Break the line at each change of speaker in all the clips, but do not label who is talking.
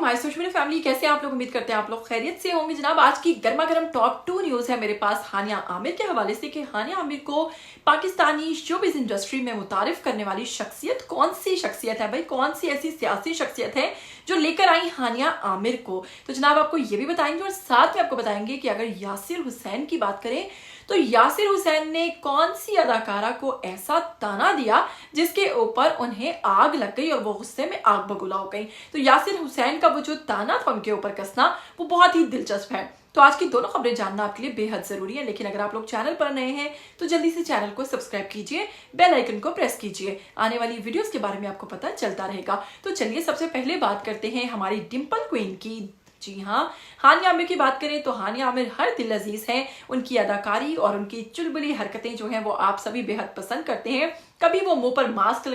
अस्सलाम my social media family, कैसे हैं आप लोग। उम्मीद करते हैं आप लोग खैरियत से होंगे। जनाब, आज की गर्मा गर्म टॉप 2 न्यूज़ है मेरे पास हानिया आमिर के हवाले से कि हानिया आमिर को पाकिस्तानी शोबिज़ इंडस्ट्री में मुतारिफ करने वाली शख्सियत कौन सी शख्सियत है भाई, कौन सी ऐसी सियासी शख्सियत है जो लेकर आई हानिया आमिर को। तो जनाब आपको ये भी बताएंगे और साथ में आपको बताएंगे कि अगर यासिर हुसैन की बात करें तो यासिर हुसैन ने कौन सी अदाकारा को ऐसा ताना दिया जिसके ऊपर उन्हें आग लग गई और वो गुस्से में आग बबूला हो गई। तो यासिर हुसैन का वो जो ताना था उनके ऊपर कसना, वो बहुत ही दिलचस्प है। तो आज की दोनों खबरें जानना आपके लिए बेहद जरूरी है। लेकिन अगर आप लोग चैनल पर नए हैं तो जल्दी से चैनल को सब्सक्राइब कीजिए, बेल आइकन को प्रेस कीजिए, आने वाली वीडियोस के बारे में आपको पता चलता रहेगा। तो चलिए सबसे पहले बात करते हैं हमारी डिंपल क्वीन की। जी हाँ, हानिया आमिर की बात करें तो हानिया आमिर हर दिल अजीज हैं। उनकी अदाकारी और उनकी चुलबुली हरकतें जो हैं वो आप सभी बेहद पसंद करते हैं। कभी वो मुंह पर मास्क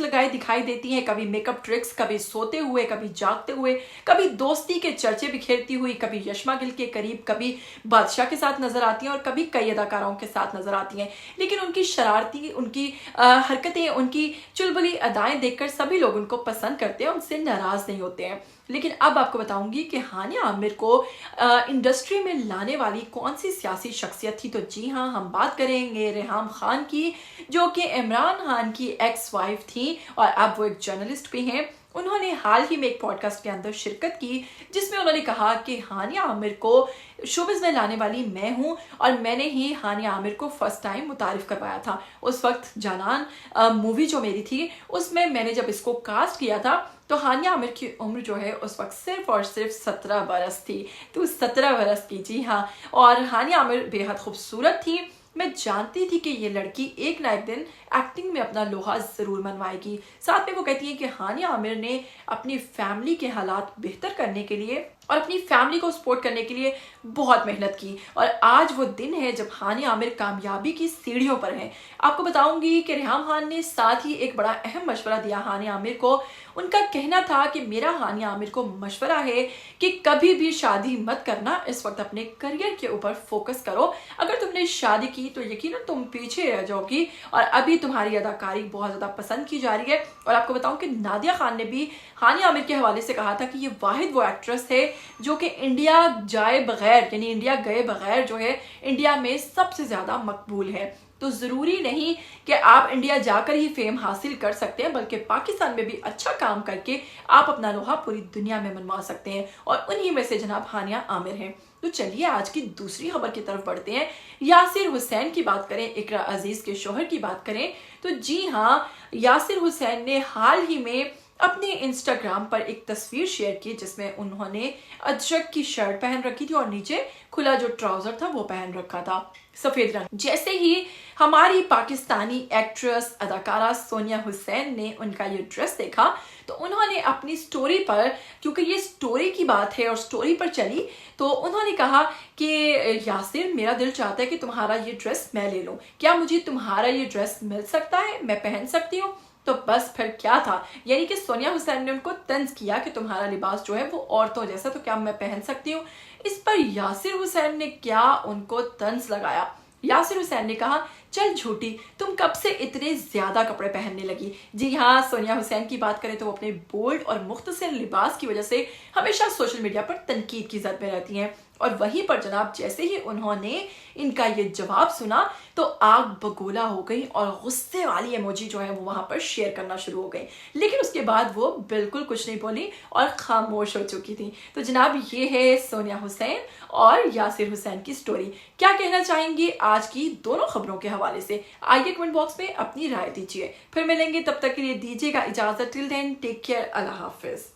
लगाए दिखाई देती हैं, कभी मेकअप ट्रिक्स, कभी सोते हुए, कभी जागते हुए, कभी दोस्ती के चर्चे बिखेरती हुई, कभी यशमा गिल के करीब, कभी बादशाह के साथ नजर आती हैं और कभी कई अदाकाराओं के साथ नजर आती हैं। लेकिन उनकी शरारती, उनकी हरकतें, उनकी चुलबुली अदाएं देखकर सभी लोग उनको पसंद करते हैं, उनसे नाराज नहीं होते हैं। लेकिन अब आपको बताऊंगी कि हानिया आमिर को इंडस्ट्री में लाने वाली कौन सी सियासी शख्सियत थी। तो जी हाँ, हम बात करेंगे रेहाम खान की, जो कि इमरान खान की एक्स वाइफ थी और अब वो एक जर्नलिस्ट भी हैं। उन्होंने हाल ही में एक पॉडकास्ट के अंदर शिरकत की जिसमें उन्होंने कहा कि हानिया आमिर को शोबिज़ में लाने वाली मैं हूं और मैंने ही हानिया आमिर को फर्स्ट टाइम मुतारिफ करवाया था। उस वक्त जानान मूवी जो मेरी थी उसमें मैंने जब इसको कास्ट किया था तो हानिया आमिर की उम्र जो है उस वक्त सिर्फ और सिर्फ 17 बरस थी। तो 17 बरस की, जी हाँ। और हानिया आमिर बेहद खूबसूरत थी। मैं जानती थी कि ये लड़की एक ना एक दिन एक्टिंग में अपना लोहा जरूर मनवाएगी। साथ में वो कहती है कि हानिया आमिर ने अपनी फैमिली के हालात बेहतर करने के लिए और अपनी फैमिली को सपोर्ट करने के लिए बहुत मेहनत की और आज वो दिन है जब हानिया आमिर कामयाबी की सीढ़ियों पर हैं। आपको बताऊंगी कि रेहाम खान ने साथ ही एक बड़ा अहम मशवरा दिया हानिया आमिर को। उनका कहना था कि मेरा हानिया आमिर को मशवरा है कि कभी भी शादी मत करना, इस वक्त अपने करियर के ऊपर फोकस करो। अगर तुमने शादी की तो यकीनन तुम पीछे रह जाओगी और अभी तुम्हारी अदाकारी बहुत ज्यादा पसंद की जा रही है। और आपको बताऊं कि नादिया खान ने भी हानिया आमिर के हवाले से कहा था कि ये वाहिद वो एक्ट्रेस है जो कि इंडिया जाए बगैर, यानी इंडिया गए बगैर जो है इंडिया में सबसे ज्यादा मकबूल है। तो जरूरी नहीं कि आप इंडिया जाकर ही फेम हासिल कर सकते हैं, बल्कि पाकिस्तान में भी अच्छा काम करके आप अपना लोहा पूरी दुनिया में मनवा सकते हैं और उन्हीं में से जनाब हानिया आमिर हैं। तो चलिए आज की दूसरी खबर की तरफ बढ़ते हैं। यासिर हुसैन की बात करें, इकरा अजीज के शोहर की बात करें तो जी हाँ, यासिर हुसैन ने हाल ही में अपने इंस्टाग्राम पर एक तस्वीर शेयर की जिसमें उन्होंने अजरक की शर्ट पहन रखी थी और नीचे खुला जो ट्राउजर था वो पहन रखा था सफेद रंग। जैसे ही हमारी पाकिस्तानी एक्ट्रेस अदाकारा सोनिया हुसैन ने उनका ये ड्रेस देखा तो उन्होंने अपनी स्टोरी पर, क्योंकि ये स्टोरी की बात है और स्टोरी पर चली, तो उन्होंने कहा कि यासिर मेरा दिल चाहता है कि तुम्हारा ये ड्रेस मैं ले लूं, क्या मुझे तुम्हारा ये ड्रेस मिल सकता है, मैं पहन सकती हूँ। तो बस फिर क्या था, यानी कि सोनिया हुसैन ने उनको तंज किया कि तुम्हारा लिबास जो है वो औरतों जैसा, तो क्या मैं पहन सकती हूँ। इस पर यासिर हुसैन ने क्या उनको तंज लगाया। यासिर हुसैन ने कहा, चल झूठी, तुम कब से इतने ज्यादा कपड़े पहनने लगी। जी हाँ, सोनिया हुसैन की बात करें तो वो अपने बोल्ड और मुख्तसर लिबास की वजह से हमेशा सोशल मीडिया पर तनकीद की जद में रहती हैं। और वहीं पर जनाब जैसे ही उन्होंने इनका ये जवाब सुना तो आग बगोला हो गई और गुस्से वाली इमोजी जो है वो वहां पर शेयर करना शुरू हो गई। लेकिन उसके बाद वो बिल्कुल कुछ नहीं बोली और खामोश हो चुकी थी। तो जनाब ये है सोनिया हुसैन और यासिर हुसैन की स्टोरी। क्या कहना चाहेंगे आज की दोनों खबरों के हवाले से, आइए कमेंट बॉक्स में अपनी राय दीजिए। फिर मिलेंगे, तब तक के लिए दीजिएगा इजाजत। टिल देन टेक केयर, अल्लाह हाफिज।